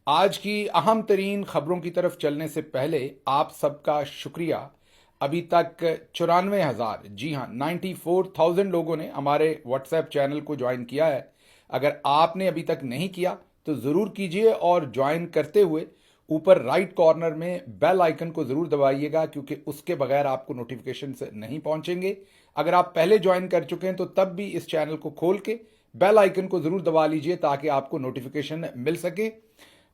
आज की अहम तरीन खबरों की तरफ चलने से पहले आप सबका शुक्रिया। अभी तक 94,000, जी हाँ 94,000 लोगों ने हमारे व्हाट्सएप चैनल को ज्वाइन किया है। अगर आपने अभी तक नहीं किया तो ज़रूर कीजिए और ज्वाइन करते हुए ऊपर राइट कॉर्नर में बेल आइकन को ज़रूर दबाइएगा, क्योंकि उसके बगैर आपको नोटिफिकेशन नहीं पहुंचेंगे। अगर आप पहले ज्वाइन कर चुके हैं तो तब भी इस चैनल को खोल के बेल आइकन को ज़रूर दबा लीजिए ताकि आपको नोटिफिकेशन मिल सके।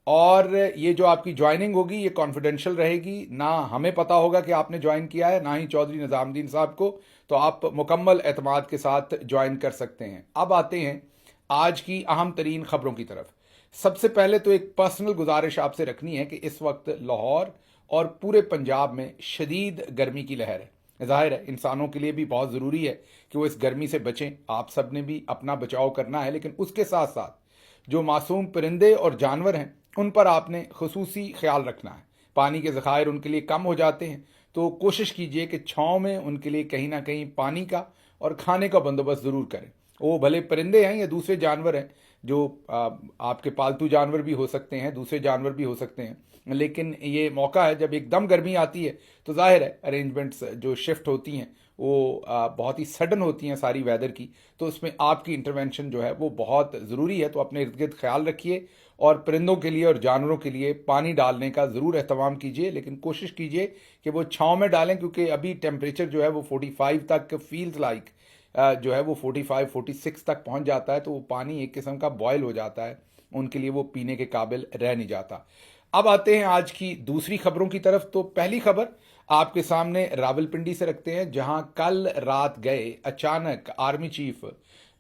और ये जो आपकी ज्वाइनिंग होगी ये कॉन्फिडेंशियल रहेगी, ना हमें पता होगा कि आपने ज्वाइन किया है ना ही चौधरी निज़ामुद्दीन साहब को। तो आप मुकम्मल एतमाद के साथ ज्वाइन कर सकते हैं। अब आते हैं आज की अहम तरीन खबरों की तरफ। सबसे पहले तो एक पर्सनल गुजारिश आपसे रखनी है कि इस वक्त लाहौर और पूरे पंजाब में शदीद गर्मी की लहर है। जाहिर है इंसानों के लिए भी बहुत ज़रूरी है कि वो इस गर्मी से बचें। आप सब ने भी अपना बचाव करना है, लेकिन उसके साथ साथ जो मासूम परिंदे और जानवर हैं उन पर आपने खसूसी ख्याल रखना है। पानी के ज़खायर उनके लिए कम हो जाते हैं, तो कोशिश कीजिए कि छाँव में उनके लिए कहीं ना कहीं पानी का और खाने का बंदोबस्त ज़रूर करें। वो भले परिंदे हैं या दूसरे जानवर हैं, जो आपके पालतू जानवर भी हो सकते हैं, दूसरे जानवर भी हो सकते हैं। लेकिन ये मौका है जब एकदम गर्मी आती है तो जाहिर है अरेंजमेंट्स जो शिफ्ट होती हैं वो बहुत ही सडन होती हैं सारी वेदर की, तो उसमें आपकी इंटरवेंशन जो है वो बहुत ज़रूरी है। तो अपने इर्द गिर्द ख्याल रखिए और परिंदों के लिए और जानवरों के लिए पानी डालने का ज़रूर एहतमाम कीजिए, लेकिन कोशिश कीजिए कि वो छाँव में डालें, क्योंकि अभी टेम्परेचर जो है वो 45 तक फील्स लाइक जो है वो 45-46 तक पहुंच जाता है। तो वो पानी एक किस्म का बॉयल हो जाता है, उनके लिए वो पीने के काबिल रह नहीं जाता। अब आते हैं आज की दूसरी खबरों की तरफ। तो पहली खबर आपके सामने रावलपिंडी से रखते हैं, जहां कल रात गए अचानक army chief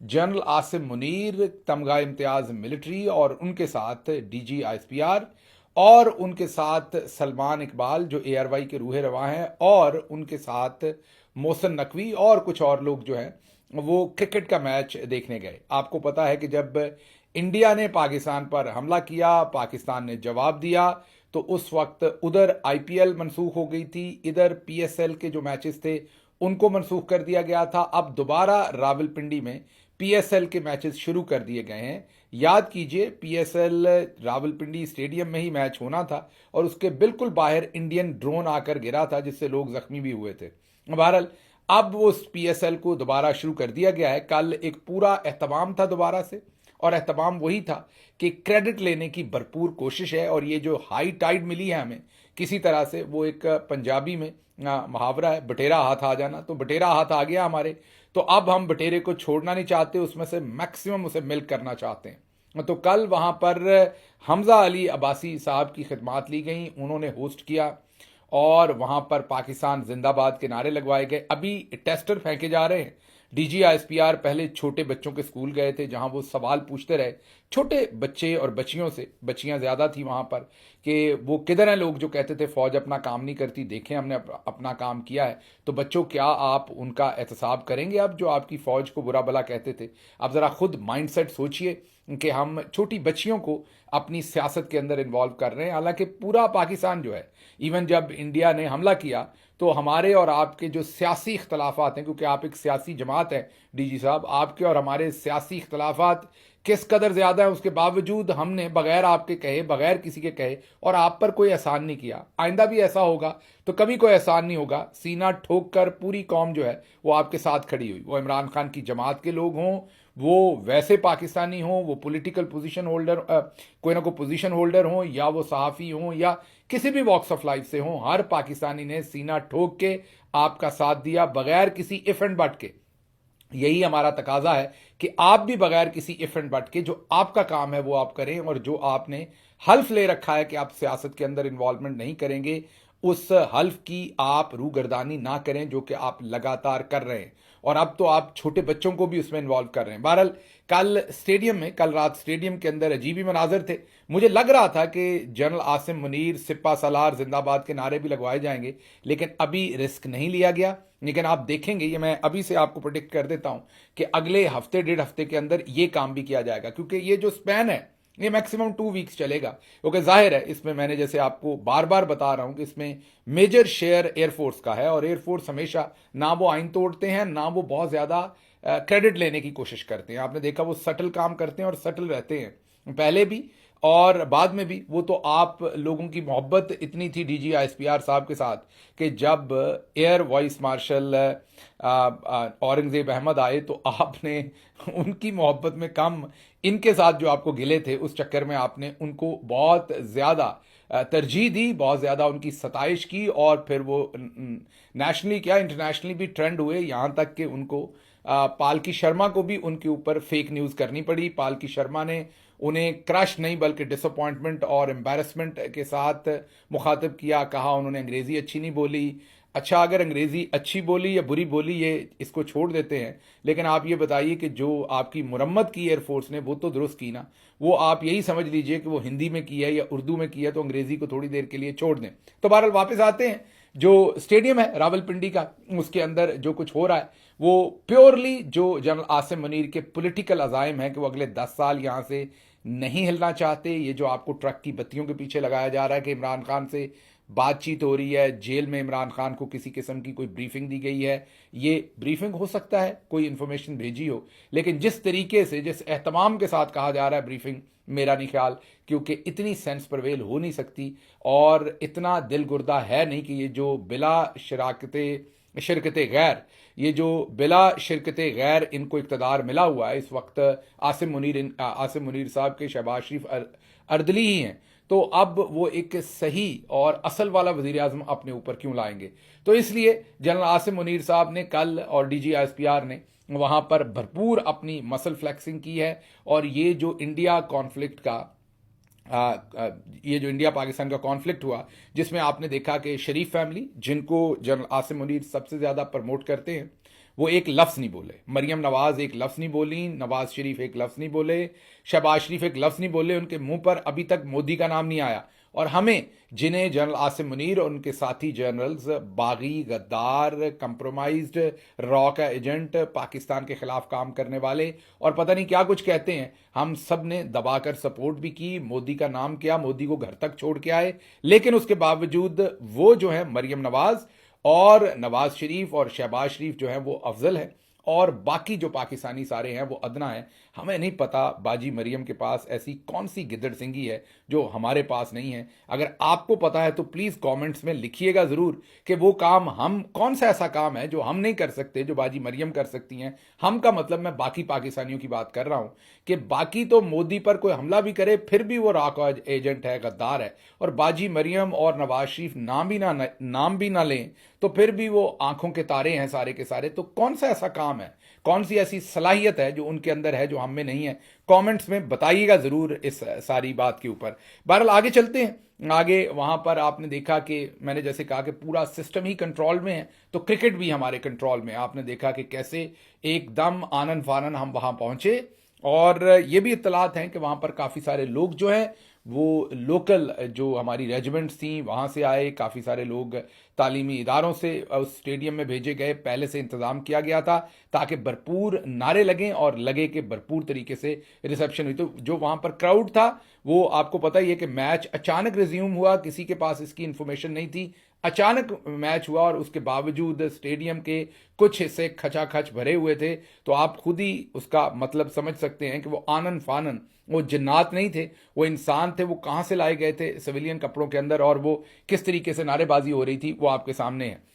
general Asim Munir, तमगा इम्तियाज मिलिट्री और उनके साथ डीजी आईएसपीआर और उनके साथ सलमान इकबाल जो एआरवाई के रूहे रवा हैं और उनके साथ मोहसिन नकवी और कुछ और लोग जो हैं वो क्रिकेट का मैच देखने गए। आपको पता है कि जब इंडिया ने पाकिस्तान पर हमला किया, पाकिस्तान ने जवाब दिया, तो उस वक्त उधर आईपीएल मनसूख हो गई थी, इधर पीएसएल के जो मैचेस थे उनको मनसूख कर दिया गया था। अब दोबारा रावलपिंडी में पीएसएल के मैचेस शुरू कर दिए गए हैं। याद कीजिए पीएसएल रावलपिंडी स्टेडियम में ही मैच होना था और उसके बिल्कुल बाहर इंडियन ड्रोन आकर गिरा था, जिससे लोग जख्मी भी हुए थे। बहरहाल अब वो पीएसएल को दोबारा शुरू कर दिया गया है। कल एक पूरा एहतमाम था दोबारा से, और एहतमाम वही था कि क्रेडिट लेने की भरपूर कोशिश है। और ये जो हाई टाइड मिली है हमें किसी तरह से, वो एक पंजाबी में मुहावरा है, बटेरा हाथ आ जाना, तो बटेरा हाथ आ गया हमारे। तो अब हम बटेरे को छोड़ना नहीं चाहते, उसमें से मैक्सिमम उसे मिल्क करना चाहते हैं। तो कल वहाँ पर हमजा अली अब्बासी साहब की खिदमात ली गई, उन्होंने होस्ट किया और वहाँ पर पाकिस्तान जिंदाबाद के नारे लगवाए गए। अभी टेस्टर फेंके जा रहे हैं। डीजी आईएसपीआर पहले छोटे बच्चों के स्कूल गए थे, जहां वो सवाल पूछते रहे छोटे बच्चे और बच्चियों से, बच्चियां ज़्यादा थी वहाँ पर, कि वो किधर हैं लोग जो कहते थे फ़ौज अपना काम नहीं करती, देखें हमने अपना काम किया है। तो बच्चों क्या आप उनका एहतसाब करेंगे अब जो आपकी फ़ौज को बुरा भला कहते थे? अब ज़रा खुद माइंडसेट सोचिए कि हम छोटी बच्चियों को अपनी सियासत के अंदर इन्वॉल्व कर रहे हैं। हालांकि पूरा पाकिस्तान जो है, इवन जब इंडिया ने हमला किया तो हमारे और आपके जो सियासी इख्तलाफात हैं, क्योंकि आप एक सियासी जमात हैं डीजी साहब, आपके और हमारे सियासी इख्तलाफात किस कदर ज़्यादा है, उसके बावजूद हमने बगैर आपके कहे, बगैर किसी के कहे और आप पर कोई एहसान नहीं किया। आइंदा भी ऐसा होगा तो कभी कोई एहसान नहीं होगा। सीना ठोक कर पूरी कौम जो है वो आपके साथ खड़ी हुई, वो इमरान खान की जमात के लोग हों, वो वैसे पाकिस्तानी हों, वो पॉलिटिकल पोजीशन होल्डर कोई ना कोई पोजीशन होल्डर हों, या वो सहाफ़ी हों, या किसी भी वॉक्स ऑफ लाइफ से हों, हर पाकिस्तानी ने सीना ठोक के आपका साथ दिया बगैर किसी इफ एंड बट के। यही हमारा तकाजा है कि आप भी बगैर किसी इफ एंड बट के जो आपका काम है वो आप करें, और जो आपने हल्फ ले रखा है कि आप सियासत के अंदर इन्वॉल्वमेंट नहीं करेंगे, उस हल्फ की आप रूगर्दानी ना करें, जो कि आप लगातार कर रहे हैं। और अब तो आप छोटे बच्चों को भी उसमें इन्वॉल्व कर रहे हैं। बहरहाल कल स्टेडियम में, कल रात स्टेडियम के अंदर अजीब ही मनाजर थे। मुझे लग रहा था कि जनरल आसिम मुनीर, सिपा सलार जिंदाबाद के नारे भी लगवाए जाएंगे, लेकिन अभी रिस्क नहीं लिया गया। लेकिन आप देखेंगे, ये मैं अभी से आपको प्रोडिक्ट कर देता हूं कि अगले हफ्ते डेढ़ हफ्ते के अंदर ये काम भी किया जाएगा, क्योंकि ये जो स्पैन है ये मैक्सिमम 2 वीक्स चलेगा। क्योंकि जाहिर है इसमें, मैंने जैसे आपको बार बार बता रहा हूं कि इसमें मेजर शेयर एयरफोर्स का है, और एयरफोर्स हमेशा ना वो आइन तोड़ते हैं, ना वो बहुत ज़्यादा क्रेडिट लेने की कोशिश करते हैं। आपने देखा वो सटल काम करते हैं और सटल रहते हैं, पहले भी और बाद में भी वो तो आप लोगों की मोहब्बत इतनी थी डीजी आईएसपीआर साहब के साथ कि जब air vice marshal Aurangzeb Ahmed आए तो आपने उनकी मोहब्बत में कम इनके साथ जो आपको गिले थे उस चक्कर में आपने उनको बहुत ज़्यादा तरजीह दी, बहुत ज़्यादा उनकी सताइश की और फिर वो नेशनली क्या इंटरनेशनली भी ट्रेंड हुए, यहाँ तक कि उनको पालकी शर्मा को भी उनके ऊपर फेक न्यूज़ करनी पड़ी। पालकी शर्मा ने उन्हें क्रश नहीं बल्कि डिसअपॉइंटमेंट और एम्बैरसमेंट के साथ मुखातिब किया, कहा उन्होंने अंग्रेज़ी अच्छी नहीं बोली। अच्छा, अगर अंग्रेज़ी अच्छी बोली या बुरी बोली ये इसको छोड़ देते हैं, लेकिन आप ये बताइए कि जो आपकी मुरम्मत की एयरफोर्स ने वो तो दुरुस्त की ना, वो आप यही समझ लीजिए कि वो हिंदी में की है या उर्दू में की है, तो अंग्रेज़ी को थोड़ी देर के लिए छोड़ दें। तो बहरहाल वापस आते हैं, जो स्टेडियम है रावलपिंडी का, उसके अंदर जो कुछ हो रहा है वो प्योरली जो जनरल आसिम मुनीर के पॉलिटिकल अज़ाइम है कि वो अगले 10 साल यहाँ से नहीं हिलना चाहते। ये जो आपको ट्रक की बत्तियों के पीछे लगाया जा रहा है कि इमरान खान से बातचीत हो रही है, जेल में इमरान खान को किसी किस्म की कोई ब्रीफिंग दी गई है, ये ब्रीफिंग हो सकता है कोई इन्फॉर्मेशन भेजी हो, लेकिन जिस तरीके से जिस एहतमाम के साथ कहा जा रहा है ब्रीफिंग, मेरा नहीं ख्याल, क्योंकि इतनी सेंस प्रवेल हो नहीं सकती और इतना दिल गुर्दा है नहीं कि ये जो बिला शिरकत गैर, ये जो बिला शिरकत गैर इनको इक़्तिदार मिला हुआ है इस वक्त, आसिम मुनीर साहब के शहबाज शरीफ अर्दली ही हैं, तो अब वो एक सही और असल वाला वज़ीर आज़म अपने ऊपर क्यों लाएंगे। तो इसलिए जनरल आसिम मुनीर साहब ने कल और डीजी आईएसपीआर ने वहाँ पर भरपूर अपनी मसल फ्लैक्सिंग की है और ये जो इंडिया कॉन्फ्लिक्ट का ये जो इंडिया पाकिस्तान का कॉन्फ्लिक्ट हुआ, जिसमें आपने देखा कि शरीफ फैमिली, जिनको जनरल आसिम मुनीर सबसे ज़्यादा प्रमोट करते हैं, वो एक लफ्ज़ नहीं बोले। मरियम नवाज़ एक लफ्ज़ नहीं बोली, नवाज़ शरीफ एक लफ्ज़ नहीं बोले, शहबाज शरीफ एक लफ्ज़ नहीं बोले, उनके मुंह पर अभी तक मोदी का नाम नहीं आया। और हमें, जिन्हें जनरल आसिम मुनीर और उनके साथी जनरल्स बागी, गद्दार, कंप्रोमाइज्ड, रॉ का एजेंट, पाकिस्तान के खिलाफ काम करने वाले और पता नहीं क्या कुछ कहते हैं, हम सब ने दबाकर सपोर्ट भी की, मोदी का नाम किया, मोदी को घर तक छोड़ के आए, लेकिन उसके बावजूद वो जो है मरियम नवाज़ और नवाज शरीफ और शहबाज शरीफ जो है वो अफजल है और बाकी जो पाकिस्तानी सारे हैं वो अदना है। हमें नहीं पता बाजी मरियम के पास ऐसी कौन सी गिद्दड़ सिंगी है जो हमारे पास नहीं है। अगर आपको पता है तो प्लीज़ कमेंट्स में लिखिएगा ज़रूर कि वो काम, हम कौन सा ऐसा काम है जो हम नहीं कर सकते जो बाजी मरियम कर सकती हैं। हम का मतलब मैं बाकी पाकिस्तानियों की बात कर रहा हूँ कि बाकी तो मोदी पर कोई हमला भी करे फिर भी वो रॉ का एजेंट है, गद्दार है, और बाजी मरियम और नवाज शरीफ नाम भी ना लें तो फिर भी वो आंखों के तारे हैं सारे के सारे। तो कौन सा ऐसा काम है, कौन सी ऐसी सलाहियत है जो उनके अंदर है जो हम में नहीं है? कमेंट्स में बताइएगा ज़रूर इस सारी बात के ऊपर। बहरहाल आगे चलते हैं। आगे वहाँ पर आपने देखा कि मैंने जैसे कहा कि पूरा सिस्टम ही कंट्रोल में है, तो क्रिकेट भी हमारे कंट्रोल में। आपने देखा कि कैसे एकदम आनन फानन हम वहाँ पहुँचे और ये भी इत्तलात हैं कि वहाँ पर काफ़ी सारे लोग जो हैं वो लोकल जो हमारी रेजिमेंट्स थी वहाँ से आए, काफ़ी सारे लोग तालीमी इदारों से उस स्टेडियम में भेजे गए, पहले से इंतज़ाम किया गया था ताकि भरपूर नारे लगें और लगे कि भरपूर तरीके से रिसेप्शन हुई। तो जो वहाँ पर क्राउड था वो आपको पता ही है कि मैच अचानक रिज्यूम हुआ, किसी के पास इसकी इन्फॉर्मेशन नहीं थी, अचानक मैच हुआ और उसके बावजूद स्टेडियम के कुछ हिस्से खचाखच भरे हुए थे। तो आप खुद ही उसका मतलब समझ सकते हैं कि वो आनन फानन, वो जिन्नात नहीं थे, वो इंसान थे। वो कहाँ से लाए गए थे सिविलियन कपड़ों के अंदर और वो किस तरीके से नारेबाजी हो रही थी वो आपके सामने है।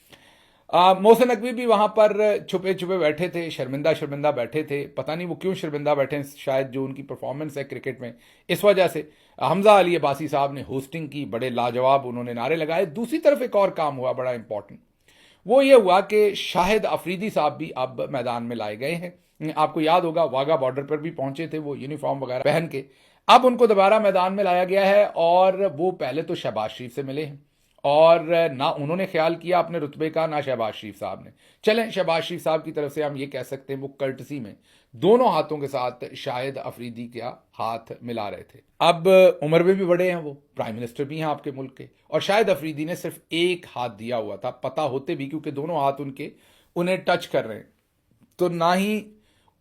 मोहसिन नकवी भी वहाँ पर छुपे छुपे बैठे थे, शर्मिंदा शर्मिंदा बैठे थे। पता नहीं वो क्यों शर्मिंदा बैठे हैं, शायद जो उनकी परफॉर्मेंस है क्रिकेट में इस वजह से। हमजा अली अब्बासी साहब ने होस्टिंग की, बड़े लाजवाब उन्होंने नारे लगाए। दूसरी तरफ एक और काम हुआ बड़ा इंपॉर्टेंट, वो ये हुआ कि शाहिद अफरीदी साहब भी अब मैदान में लाए गए हैं। आपको याद होगा वाघा बॉर्डर पर भी पहुंचे थे वो यूनिफॉर्म वगैरह पहन के, अब उनको दोबारा मैदान में लाया गया है और वो पहले तो शहबाज शरीफ से मिले हैं और ना उन्होंने ख्याल किया अपने रुतबे का, ना शहबाज शरीफ साहब ने। चलें, शहबाज शरीफ साहब की तरफ से हम ये कह सकते हैं वो कर्टसी में दोनों हाथों के साथ शाहिद अफरीदी का हाथ मिला रहे थे। अब उम्र में भी बड़े हैं, वो प्राइम मिनिस्टर भी हैं आपके मुल्क के, और शाहिद अफरीदी ने सिर्फ एक हाथ दिया हुआ था, पता होते भी, क्योंकि दोनों हाथ उनके उन्हें टच कर रहे हैं। तो ना ही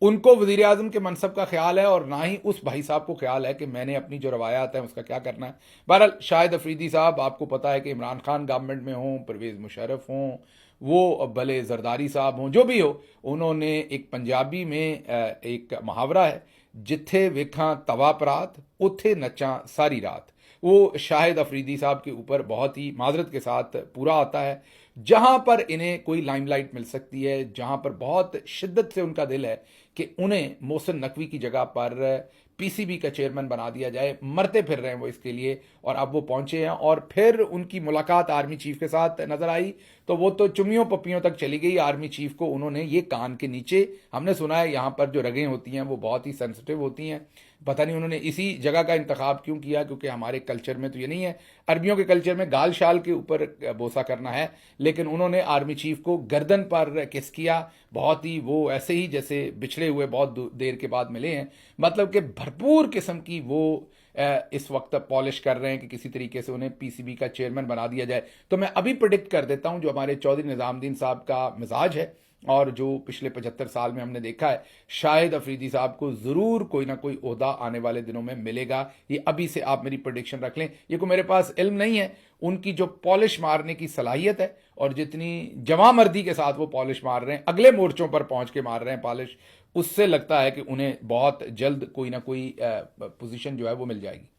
उनको वज़ीर आज़म के मनसब का ख्याल है और ना ही उस भाई साहब को ख्याल है कि मैंने अपनी जो रवायात है उसका क्या करना है। बहरहाल शाहिद अफरीदी साहब, आपको पता है कि इमरान खान गवर्नमेंट में हों, परवेज़ मुशर्रफ हों, वो भले जरदारी साहब हों, जो भी हो, उन्होंने एक पंजाबी में एक मुहावरा है जिथे वेखा तवा परात उथे नचा सारी रात। वो शाहिद अफरीदी साहब के ऊपर बहुत ही माजरत के साथ पूरा आता है। जहां पर इन्हें कोई लाइमलाइट मिल सकती है, जहां पर बहुत शिद्दत से उनका दिल है कि उन्हें मोहसिन नकवी की जगह पर पीसीबी का चेयरमैन बना दिया जाए, मरते फिर रहे हैं वो इसके लिए, और अब वो पहुंचे हैं। और फिर उनकी मुलाकात आर्मी चीफ के साथ नजर आई तो वो तो चुम्मियों पप्पियों तक चली गई। आर्मी चीफ को उन्होंने ये कान के नीचे, हमने सुना है यहां पर जो रगें होती हैं वो बहुत ही सेंसिटिव होती हैं, पता नहीं उन्होंने इसी जगह का इंतखाब क्यों किया, क्योंकि हमारे कल्चर में तो ये नहीं है। अरबियों के कल्चर में गाल शाल के ऊपर बोसा करना है, लेकिन उन्होंने आर्मी चीफ को गर्दन पर किस किया, बहुत ही वो ऐसे ही जैसे बिछड़े हुए बहुत देर के बाद मिले हैं। मतलब कि भरपूर किस्म की वो इस वक्त पॉलिश कर रहे हैं कि किसी तरीके से उन्हें पीसीबी का चेयरमैन बना दिया जाए। तो मैं अभी प्रिडिक्ट कर देता हूं जो हमारे चौधरी निजामुद्दीन साहब का मिजाज है और जो पिछले 75 साल में हमने देखा है, शाहिद अफरीदी साहब को जरूर कोई ना कोई ओहदा आने वाले दिनों में मिलेगा। ये अभी से आप मेरी प्रेडिक्शन रख लें। ये को मेरे पास इल्म नहीं है, उनकी जो पॉलिश मारने की सलाहियत है और जितनी जवामर्दी के साथ वो पॉलिश मार रहे हैं, अगले मोर्चों पर पहुंच के मार रहे हैं पॉलिश, उससे लगता है कि उन्हें बहुत जल्द कोई ना कोई पोजीशन जो है वो मिल जाएगी।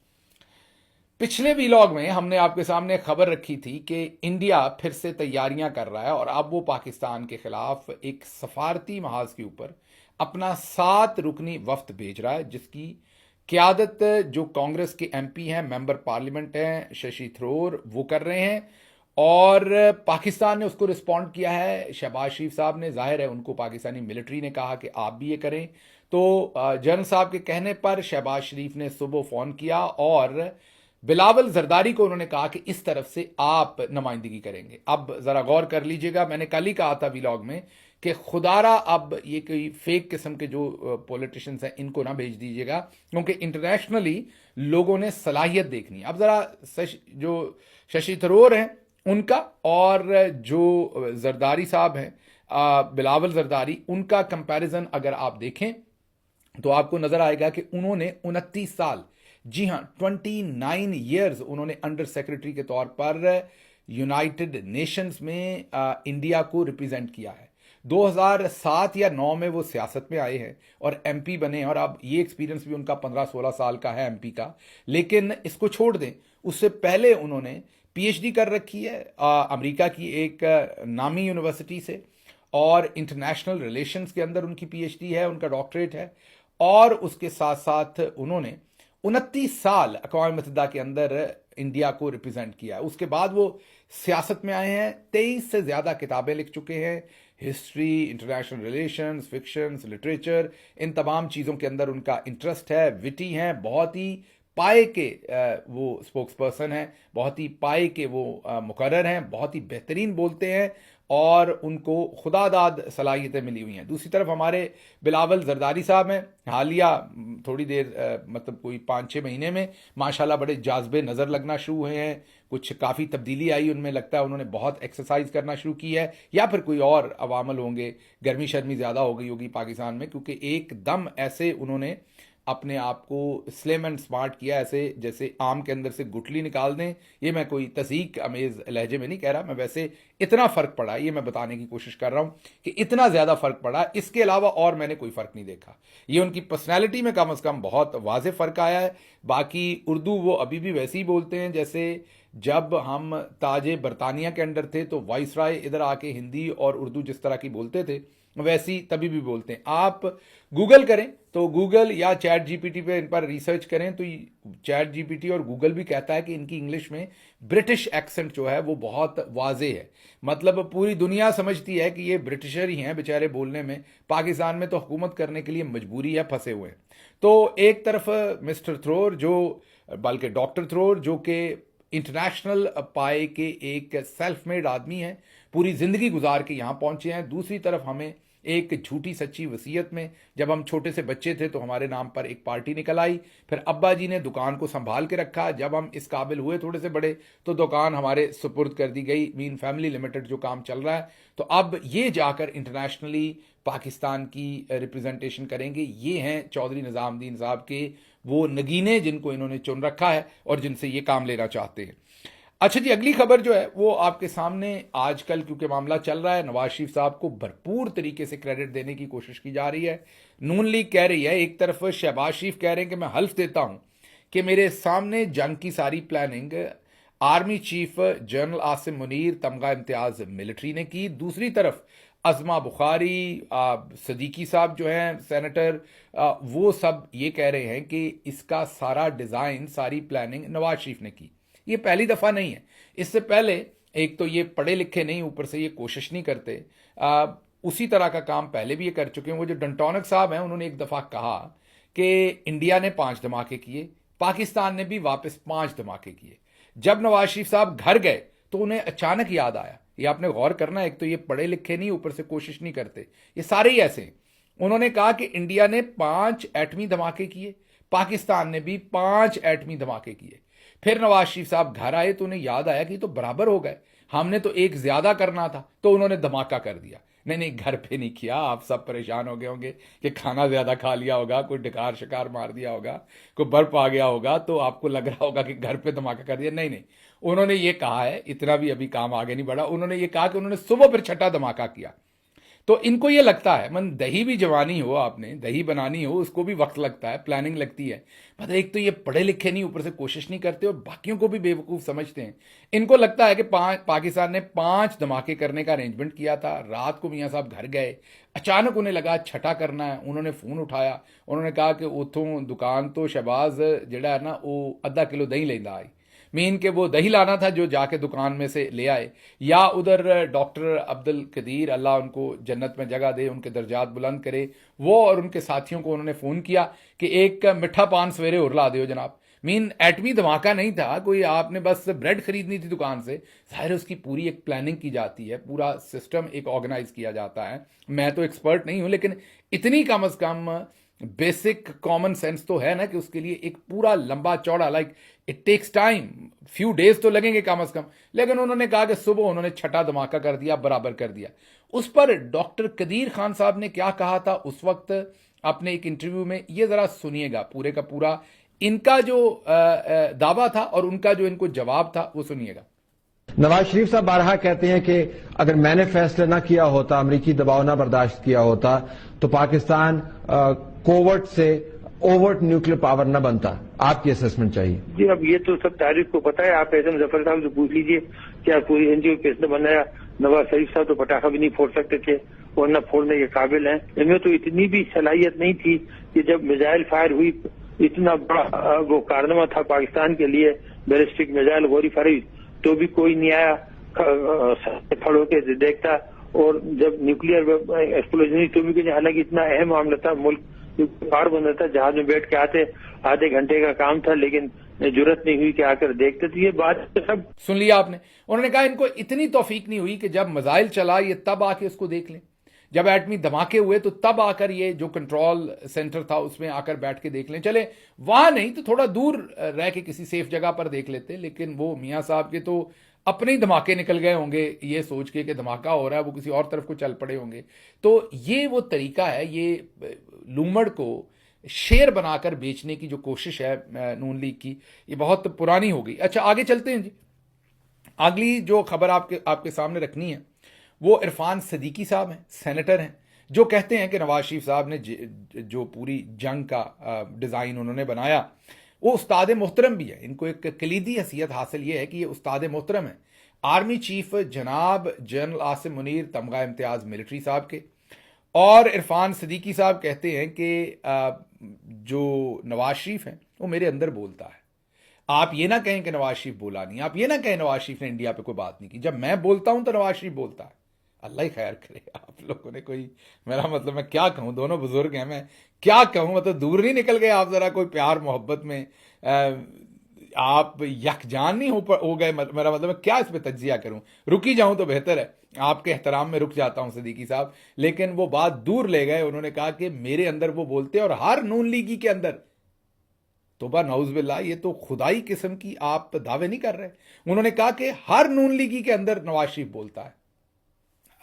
पिछले वीलॉग में हमने आपके सामने खबर रखी थी कि इंडिया फिर से तैयारियां कर रहा है और अब वो पाकिस्तान के खिलाफ एक सफारती महाज के ऊपर अपना 7 रुकनी वफ्द भेज रहा है, जिसकी क्यादत जो कांग्रेस के एमपी हैं, मेंबर पार्लियामेंट हैं, शशि थरूर, वो कर रहे हैं। और पाकिस्तान ने उसको रिस्पॉन्ड किया है। शहबाज शरीफ साहब ने, जाहिर है उनको पाकिस्तानी मिलिट्री ने कहा कि आप भी ये करें। तो जनरल साहब के कहने पर शहबाज शरीफ ने सुबह फोन किया और बिलावल जरदारी को उन्होंने कहा कि इस तरफ से आप नुमाइंदगी करेंगे। अब जरा गौर कर लीजिएगा, मैंने कल ही कहा था व्लॉग में कि खुदारा अब ये कोई फेक किस्म के जो पॉलिटिशियंस हैं इनको ना भेज दीजिएगा, क्योंकि इंटरनेशनली लोगों ने सलाहियत देखनी है। अब जरा जो शशि थरूर हैं उनका और जो जरदारी साहब हैं, बिलावल जरदारी, उनका कंपैरिजन अगर आप देखें तो आपको नजर आएगा कि उन्होंने 29 साल, जी हां 29 ईयर्स उन्होंने अंडर सेक्रेटरी के तौर पर यूनाइटेड नेशंस में इंडिया को रिप्रेजेंट किया है। 2007 या 9 में वो सियासत में आए हैं और एमपी बने, और अब ये एक्सपीरियंस भी उनका 15-16 साल का है एमपी का। लेकिन इसको छोड़ दें, उससे पहले उन्होंने पीएचडी कर रखी है अमेरिका की एक नामी यूनिवर्सिटी से, और इंटरनेशनल रिलेशंस के अंदर उनकी पीएचडी है, उनका डॉक्टरेट है। और उसके साथ साथ उन्होंने 29 साल अक़वाम मुत्तहिदा के अंदर इंडिया को रिप्रेजेंट किया है। उसके बाद वो सियासत में आए हैं, 23 से ज्यादा किताबें लिख चुके हैं, history, international relations, fictions, literature, इन तमाम चीज़ों के अंदर उनका इंटरेस्ट है। विटी हैं, बहुत ही पाए के वो स्पोक्स पर्सन हैं, बहुत ही पाए के वो मुकर्रर हैं, बहुत ही बेहतरीन बोलते हैं और उनको खुदादाद सलाहियतें मिली हुई हैं। दूसरी तरफ हमारे बिलावल जरदारी साहब हैं, हालिया थोड़ी देर मतलब कोई 5-6 महीने में माशाल्लाह बड़े जाज़बे नज़र लगना शुरू हुए हैं, कुछ काफ़ी तब्दीली आई उनमें, लगता है उन्होंने बहुत एक्सरसाइज करना शुरू की है, या फिर कोई और अवामल होंगे, गर्मी शर्मी ज़्यादा हो गई होगी पाकिस्तान में, क्योंकि एकदम ऐसे उन्होंने अपने आप को स्लिम एंड स्मार्ट किया, ऐसे जैसे आम के अंदर से गुठली निकाल दें। ये मैं कोई तज़ीक अमेज लहजे में नहीं कह रहा, मैं वैसे इतना फ़र्क पड़ा ये मैं बताने की कोशिश कर रहा हूँ कि इतना ज़्यादा फ़र्क पड़ा, इसके अलावा और मैंने कोई फ़र्क नहीं देखा। ये उनकी पर्सनैलिटी में कम अज़ कम बहुत वाज़े फ़र्क आया है। बाकी उर्दू वो अभी भी वैसे ही बोलते हैं जैसे जब हम ताजे बरतानिया के अंडर थे तो वाइसराय इधर आके हिंदी और उर्दू जिस तरह की बोलते थे वैसी तभी भी बोलते हैं। आप गूगल करें तो गूगल या चैट जीपीटी पे इन पर रिसर्च करें तो चैट जीपीटी और गूगल भी कहता है कि इनकी इंग्लिश में ब्रिटिश एक्सेंट जो है वो बहुत वाजे है। मतलब पूरी दुनिया समझती है कि ये ब्रिटिशर ही हैं बेचारे बोलने में, पाकिस्तान में तो हुकूमत करने के लिए मजबूरी है, फंसे हुए हैं। तो एक तरफ मिस्टर थ्रोर जो, बल्कि डॉक्टर थ्रोर जो कि इंटरनेशनल पाए के एक सेल्फ मेड आदमी हैं, पूरी जिंदगी गुजार के यहां पहुंचे हैं। दूसरी तरफ हमें एक झूठी सच्ची वसीयत में, जब हम छोटे से बच्चे थे तो हमारे नाम पर एक पार्टी निकल आई, फिर अब्बा जी ने दुकान को संभाल के रखा, जब हम इस काबिल हुए थोड़े से बड़े तो दुकान हमारे सुपुर्द कर दी गई, मीन फैमिली लिमिटेड जो काम चल रहा है। तो अब ये जाकर इंटरनेशनली पाकिस्तान की रिप्रेजेंटेशन करेंगे। ये हैं चौधरी निजामुद्दीन साहब के वो नगीने जिनको इन्होंने चुन रखा है और जिनसे ये काम लेना चाहते हैं। अच्छा जी, अगली खबर जो है वो आपके सामने आजकल क्योंकि मामला चल रहा है, नवाज शरीफ साहब को भरपूर तरीके से क्रेडिट देने की कोशिश की जा रही है। नून लीग कह रही है, एक तरफ शहबाज शरीफ कह रहे हैं कि मैं हल्फ देता हूं कि मेरे सामने जंग की सारी planning army chief general Asim Munir तमगा इम्तियाज मिलिट्री ने की। दूसरी तरफ अजमा बुखारी, सदीकी साहब जो हैं सेनेटर, वो सब ये कह रहे हैं कि इसका सारा डिज़ाइन, सारी प्लानिंग नवाज शरीफ ने की। ये पहली दफ़ा नहीं है। इससे पहले एक तो ये पढ़े लिखे नहीं, ऊपर से ये कोशिश नहीं करते। उसी तरह का काम पहले भी ये कर चुके हैं। वो जो डंटोनक साहब हैं, उन्होंने एक दफ़ा कहा कि इंडिया ने 5 धमाके किए, पाकिस्तान ने भी वापस 5 धमाके किए। जब नवाज शरीफ साहब घर गए तो उन्हें अचानक याद आया। ये आपने गौर करना है, एक तो ये पढ़े लिखे नहीं, ऊपर से कोशिश नहीं करते। ये सारे ही ऐसे हैं। उन्होंने कहा कि इंडिया ने 5 एटमी धमाके किए, पाकिस्तान ने भी 5 एटमी धमाके किए। फिर नवाज शरीफ साहब घर आए तो उन्हें याद आया कि तो बराबर हो गए, हमने तो एक ज्यादा करना था, तो उन्होंने धमाका कर दिया। नहीं नहीं, घर पे नहीं किया। आप सब परेशान हो गए होंगे कि खाना ज्यादा खा लिया होगा, कोई डकार शिकार मार दिया होगा, कोई बर्फ आ गया होगा, तो आपको लग रहा होगा कि घर पे धमाका कर दिया। नहीं नहीं, उन्होंने ये कहा है, इतना भी अभी काम आगे नहीं बढ़ा, उन्होंने ये कहा कि उन्होंने सुबह फिर छठा धमाका किया। तो इनको ये लगता है, मन दही भी जवानी हो, आपने दही बनानी हो, उसको भी वक्त लगता है, प्लानिंग लगती है। मतलब एक तो ये पढ़े लिखे नहीं, ऊपर से कोशिश नहीं करते और बाकियों को भी बेवकूफ़ समझते हैं। इनको लगता है कि पाकिस्तान ने 5 धमाके करने का अरेंजमेंट किया था। रात को मियाँ साहब घर गए, अचानक उन्हें लगा छठा करना है। उन्होंने फ़ोन उठाया, उन्होंने कहा कि उतों दुकान तो शहबाज जड़ा है ना, वो आधा किलो दही लेंदा आई। मीन के वो दही लाना था जो जाके दुकान में से ले आए। या उधर डॉक्टर अब्दुल कदीर, अल्लाह उनको जन्नत में जगह दे, उनके दर्जात बुलंद करे, वो और उनके साथियों को उन्होंने फ़ोन किया कि एक मिठा पान सवेरे और ला दो जनाब। मीन एटमी धमाका नहीं था कोई, आपने बस ब्रेड खरीदनी थी दुकान से। जाहिर है उसकी पूरी एक प्लानिंग की जाती है, पूरा सिस्टम एक ऑर्गेनाइज किया जाता है। मैं तो एक्सपर्ट नहीं हूं, लेकिन इतनी कम अज कम बेसिक कॉमन सेंस तो है ना कि उसके लिए एक पूरा लंबा चौड़ा, like it takes time, few days तो लगेंगे कम अज कम। लेकिन उन्होंने कहा कि सुबह उन्होंने छठा धमाका कर दिया, बराबर कर दिया। उस पर डॉक्टर कदीर खान साहब ने क्या कहा था उस वक्त अपने एक इंटरव्यू में, ये जरा सुनिएगा पूरे का पूरा। इनका जो दावा था और उनका जो इनको जवाब था वो सुनिएगा। नवाज शरीफ साहब बारहा कहते हैं कि अगर मैंने फैसला ना किया होता, अमरीकी दबाव ना बर्दाश्त किया होता, तो पाकिस्तान कोवर्ट से ओवर्ट न्यूक्लियर पावर न बनता। आपकी असेसमेंट चाहिए जी। अब ये तो सब तारीख को पता है, आप एसएम जफर साहब से पूछ लीजिए क्या पूरी एनजीओ किसने बनाया। नवाज शरीफ साहब तो पटाखा भी नहीं फोड़ सकते थे और न फोड़ने के काबिल हैं। इनमें तो इतनी भी सलाहियत नहीं थी कि जब मिसाइल फायर हुई, इतना बड़ा वो कारनामा था पाकिस्तान के लिए, बैलिस्टिक मिसाइल गोली फायर, तो भी कोई नहीं आया खड़े होकर देखता। और जब न्यूक्लियर एक्सप्लोजन हुई तो भी, हालांकि इतना अहम मामला था, मुल्क पार बन रहा था, जहाज में बैठ के आते, आधे घंटे का काम था, लेकिन जरूरत नहीं हुई कि आकर देखते। तो ये बात सब सुन लिया आपने। उन्होंने कहा इनको इतनी तौफीक नहीं हुई कि जब मिसाइल चला ये तब आके उसको देख लें, जब एटमी धमाके हुए तो तब आकर ये जो कंट्रोल सेंटर था उसमें आकर बैठ के देख लें। चले वहां नहीं तो थोड़ा दूर रह के किसी सेफ जगह पर देख लेते। लेकिन वो मियाँ साहब के तो अपने ही धमाके निकल गए होंगे ये सोच के कि धमाका हो रहा है, वो किसी और तरफ को चल पड़े होंगे। तो ये वो तरीका है, ये लूमड़ को शेर बनाकर बेचने की जो कोशिश है नून लीग की, ये बहुत पुरानी हो गई। अच्छा आगे चलते हैं जी। अगली जो खबर आपके सामने रखनी है वो इरफान सदीकी साहब हैं, सेनेटर हैं, जो कहते हैं कि नवाज शरीफ साहब ने जो पूरी जंग का डिज़ाइन उन्होंने बनाया वो उस्ताद मोहतरम भी है। इनको एक कलीदी हैसियत हासिल ये है कि ये उस्ताद मोहतरम है आर्मी चीफ जनाब जनरल आसिम मुनीर तमगा इम्तियाज मिलिट्री साहब के। और इरफान सदीकी साहब कहते हैं कि जो नवाज शरीफ हैं वो मेरे अंदर बोलता है। आप ये ना कहें कि नवाज शरीफ बोला नहीं, आप ये ना कहें नवाज शरीफ ने इंडिया पे कोई बात नहीं की। जब मैं बोलता हूं तो नवाज शरीफ बोलता है। अल्लाह ही खैर करे। आप लोगों ने कोई, मेरा मतलब मैं क्या कहूं, दोनों बुजुर्ग हैं, मैं क्या कहूं, मतलब दूर नहीं निकल गए आप जरा कोई प्यार मोहब्बत में, आप यकजान नहीं हो गए। मेरा मतलब मैं क्या इस पर तज्जिया करूं, रुकी जाऊं तो बेहतर है। आपके एहतराम में रुक जाता हूं सदीकी साहब, लेकिन वो बात दूर ले गए। उन्होंने कहा कि मेरे अंदर वो बोलते हैं और हर नून लीगी के अंदर। तोबा नौज बिल्ला, ये तो खुदाई किस्म की आप दावे नहीं कर रहे। उन्होंने कहा कि हर नून लीगी के अंदर नवाज शरीफ बोलता है।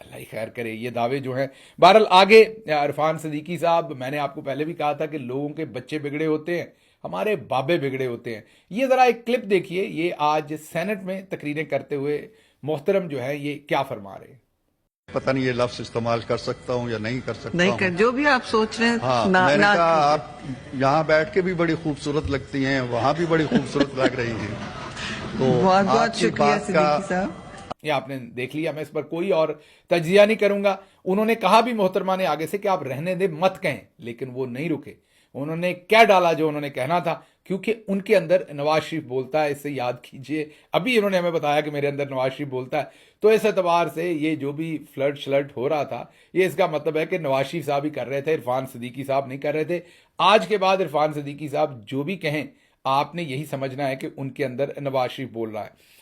अल्लाह ही खैर करे ये दावे जो हैं। बहरहाल आगे इरफान सदीकी साहब, मैंने आपको पहले भी कहा था कि लोगों के बच्चे बिगड़े होते हैं, हमारे बाबे बिगड़े होते हैं। ये ज़रा एक क्लिप देखिए, ये आज सेनेट में तकरीरें करते हुए मोहतरम जो है ये क्या फरमा रहे हैं। पता नहीं ये लफ्ज इस्तेमाल कर सकता हूँ या नहीं कर सकता नहीं हूँ। कर, जो भी आप सोच रहे हैं हाँ, मैंने कहा आप यहाँ बैठ के भी बड़ी खूबसूरत लगती हैं, वहाँ भी बड़ी खूबसूरत लग रही हैं। तो बहुत बहुत आपकी शुक्रिया बात का सिद्दीकी साहब। ये आपने देख लिया, मैं इस पर कोई और तजिया नहीं करूंगा। उन्होंने कहा भी मोहतरमा ने आगे से कि आप रहने दे मत कहें, लेकिन वो नहीं रुके। उन्होंने क्या डाला जो उन्होंने कहना था, क्योंकि उनके अंदर नवाज शरीफ बोलता है। इससे याद कीजिए, अभी इन्होंने हमें बताया कि मेरे अंदर नवाज शरीफ बोलता है, तो इस एतबार से ये जो भी फ्लर्ट शलर्ट हो रहा था, ये इसका मतलब है कि नवाज शरीफ साहब ही कर रहे थे, इरफान सिद्दीकी साहब नहीं कर रहे थे। आज के बाद इरफान सिद्दीकी साहब जो भी कहें, आपने यही समझना है कि उनके अंदर नवाज शरीफ बोल रहा है।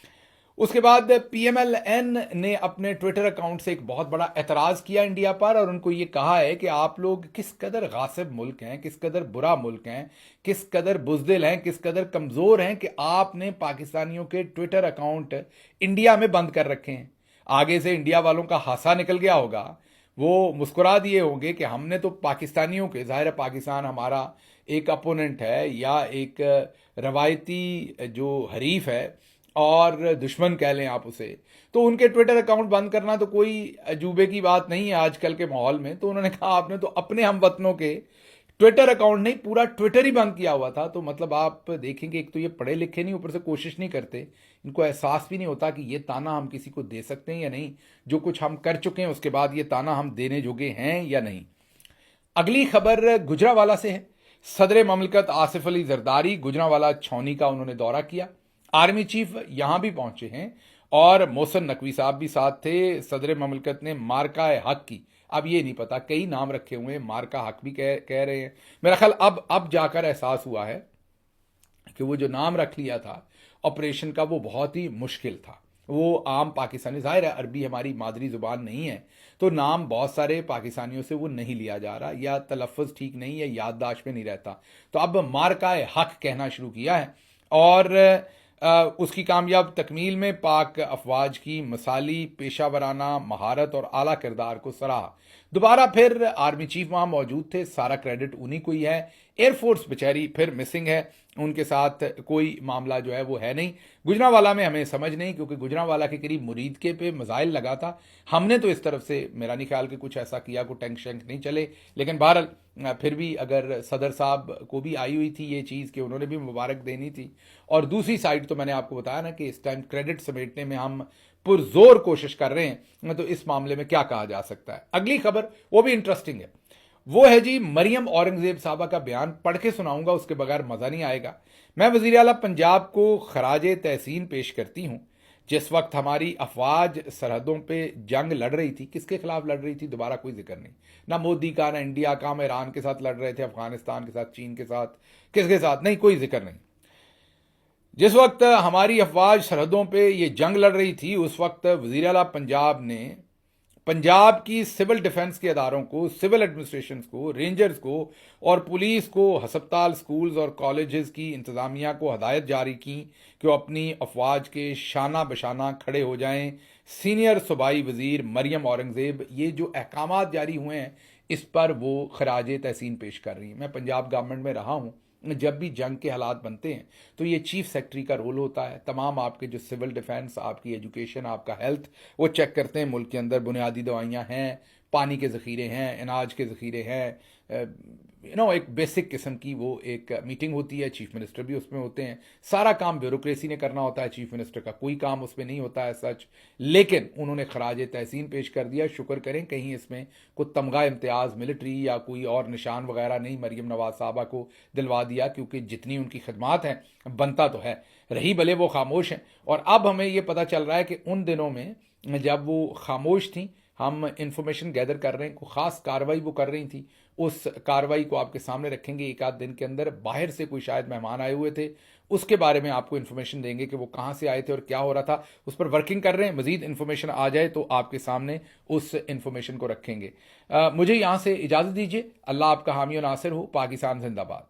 उसके बाद पीएमएलएन ने अपने ट्विटर अकाउंट से एक बहुत बड़ा एतराज किया इंडिया पर, और उनको ये कहा है कि आप लोग किस कदर गासिब मुल्क हैं, किस कदर बुरा मुल्क हैं, किस कदर बुज़दिल हैं, किस कदर कमज़ोर हैं कि आपने पाकिस्तानियों के ट्विटर अकाउंट इंडिया में बंद कर रखे हैं। आगे से इंडिया वालों का हासा निकल गया होगा, वो मुस्कुरा दिए होंगे कि हमने तो पाकिस्तानियों के, ज़ाहिर है पाकिस्तान हमारा एक अपोनेंट है या एक रवायती जो हरीफ है और दुश्मन कह लें आप उसे, तो उनके ट्विटर अकाउंट बंद करना तो कोई अजूबे की बात नहीं है आजकल के माहौल में। तो उन्होंने कहा आपने तो अपने हमवतनों के ट्विटर अकाउंट नहीं, पूरा ट्विटर ही बंद किया हुआ था। तो मतलब आप देखेंगे, एक तो ये पढ़े लिखे नहीं, ऊपर से कोशिश नहीं करते, इनको एहसास भी नहीं होता कि ये ताना हम किसी को दे सकते हैं या नहीं। जो कुछ हम कर चुके हैं उसके बाद ये ताना हम देने जोगे हैं या नहीं। अगली खबर गुजरावाला से है। सदर ममलकत आसिफ अली जरदारी गुजरावाला छौनी का उन्होंने दौरा किया। आर्मी चीफ यहां भी पहुंचे हैं और मोहसिन नकवी साहब भी साथ थे। सदर ममलकत ने मार्का हक की, अब ये नहीं पता, कई नाम रखे हुए हैं, मार्का हक भी कह रहे हैं। मेरा ख्याल अब जाकर एहसास हुआ है कि वो जो नाम रख लिया था ऑपरेशन का, वो बहुत ही मुश्किल था। वो आम पाकिस्तानी, जाहिर है अरबी हमारी मादरी जुबान नहीं है, तो नाम बहुत सारे पाकिस्तानियों से वो नहीं लिया जा रहा, या तलफ़्फ़ुज़ ठीक नहीं है, याददाश्त में नहीं रहता। तो अब मार्का हक कहना शुरू किया है और उसकी कामयाब तकमील में पाक अफवाज की मिसाली पेशावराना महारत और आला किरदार को सराहा। दोबारा फिर आर्मी चीफ वहां मौजूद थे, सारा क्रेडिट उन्हीं को ही है। एयरफोर्स बेचारी फिर मिसिंग है, उनके साथ कोई मामला जो है वो है नहीं। गुजरावाला में हमें समझ नहीं, क्योंकि गुजरावाला के करीब मुरीद के पे मिसाइल लगा था। हमने तो इस तरफ से मेरा नहीं ख्याल कि कुछ ऐसा किया, कोई टैंक शैंक नहीं चले, लेकिन बहरहाल फिर भी अगर सदर साहब को भी आई हुई थी ये चीज़ कि उन्होंने भी मुबारक देनी थी। और दूसरी साइड तो मैंने आपको बताया ना कि इस टाइम क्रेडिट समेटने में हम पुरजोर कोशिश कर रहे हैं, तो इस मामले में क्या कहा जा सकता है। अगली खबर वो भी इंटरेस्टिंग है, वो है जी मरियम औरंगजेब साहबा का बयान। पढ़ के सुनाऊंगा, उसके बगैर मजा नहीं आएगा। मैं वज़ीर आला पंजाब को खराजे तहसीन पेश करती हूं। जिस वक्त हमारी अफवाज सरहदों पे जंग लड़ रही थी, किसके खिलाफ लड़ रही थी, दोबारा कोई जिक्र नहीं, ना मोदी का, ना इंडिया का। हम ईरान के साथ लड़ रहे थे, अफगानिस्तान के साथ, चीन के साथ, किसके साथ नहीं, कोई जिक्र नहीं। जिस वक्त हमारी अफवाज सरहदों पे ये जंग लड़ रही थी, उस वक्त वज़ीर आला पंजाब ने पंजाब की सिविल डिफेंस के अदारों को, सिविल एडमिनिस्ट्रेशन को, रेंजर्स को और पुलिस को, हस्पताल, स्कूल्स और कॉलेजेस की इंतज़ामिया को हदायत जारी की कि वो अपनी अफवाज के शाना बशाना खड़े हो जाएं। सीनियर सूबाई वज़ीर मरियम औरंगजेब ये जो अहकामात जारी हुए हैं, इस पर वो खराज तहसीन पेश कर रही हैं। मैं पंजाब गवर्नमेंट में रहा हूँ, जब भी जंग के हालात बनते हैं तो ये चीफ सेक्रेटरी का रोल होता है। तमाम आपके जो सिविल डिफेंस, आपकी एजुकेशन, आपका हेल्थ, वो चेक करते हैं मुल्क के अंदर बुनियादी दवाइयाँ हैं, पानी के ज़ख़ीरे हैं, अनाज के ज़ख़ीरे हैं। एक बेसिक किस्म की वो एक मीटिंग होती है, चीफ मिनिस्टर भी उसमें होते हैं। सारा काम ब्यूरोक्रेसी ने करना होता है, चीफ मिनिस्टर का कोई काम उसमें नहीं होता है सच। लेकिन उन्होंने खराज तहसीन पेश कर दिया। शुक्र करें कहीं इसमें कोई तमगा इम्तियाज़ मिलिट्री या कोई और निशान वगैरह नहीं मरियम नवाज साहबा को दिलवा दिया, क्योंकि जितनी उनकी खदमात हैं बनता तो है, रही भले वो खामोश हैं। और अब हमें ये पता चल रहा है कि उन दिनों में जब वो खामोश थी, हम इंफॉर्मेशन गैदर कर रहे हैं, कोई ख़ास कार्रवाई वो कर रही थी, उस कार्रवाई को आपके सामने रखेंगे एक आध दिन के अंदर। बाहर से कोई शायद मेहमान आए हुए थे, उसके बारे में आपको इन्फॉर्मेशन देंगे कि वो कहाँ से आए थे और क्या हो रहा था, उस पर वर्किंग कर रहे हैं। मजीद इन्फॉर्मेशन आ जाए तो आपके सामने उस इन्फॉर्मेशन को रखेंगे। मुझे यहाँ से इजाज़त दीजिए। अल्लाह आपका हामी और नासिर हो। पाकिस्तान जिंदाबाद।